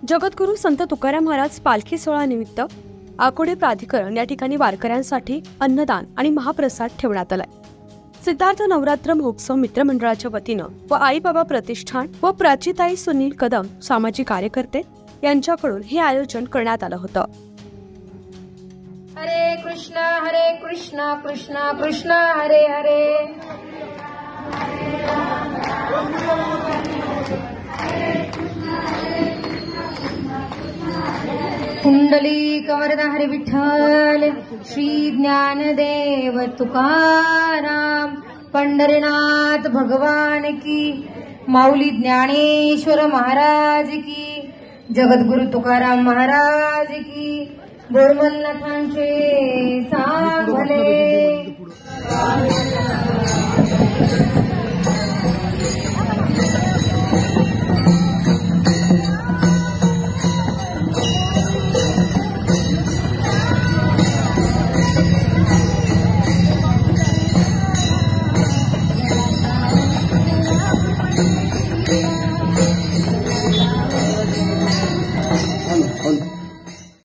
जगद्गुरू संत तुकाराम महाराज पालखी सोहळ्यानिमित्त आकोडे प्राधिकरण या ठिकाणी वारकऱ्यांसाठी अन्नदान आणि महाप्रसाद ठेवण्यात आलाय। सिद्धार्थ नवरात्र महोत्सव मित्रमंडळाच्या वतीनं व आई बाबा प्रतिष्ठान व प्राचीताई सुनील कदम सामाजिक कार्यकर्ते यांच्याकडून हे आयोजन करण्यात आलं होतं। हरे कृष्णा कृष्णा कृष्णा हरे हरे। कुंडलिक वरदा हरे विठ्ठल श्री ज्ञानदेव तुकाराम पंढरीनाथ भगवान की, माऊली ज्ञानेश्वर महाराज की, जगद्गुरु तुकाराम महाराज की, बोरमलनाथांचे सांग भले।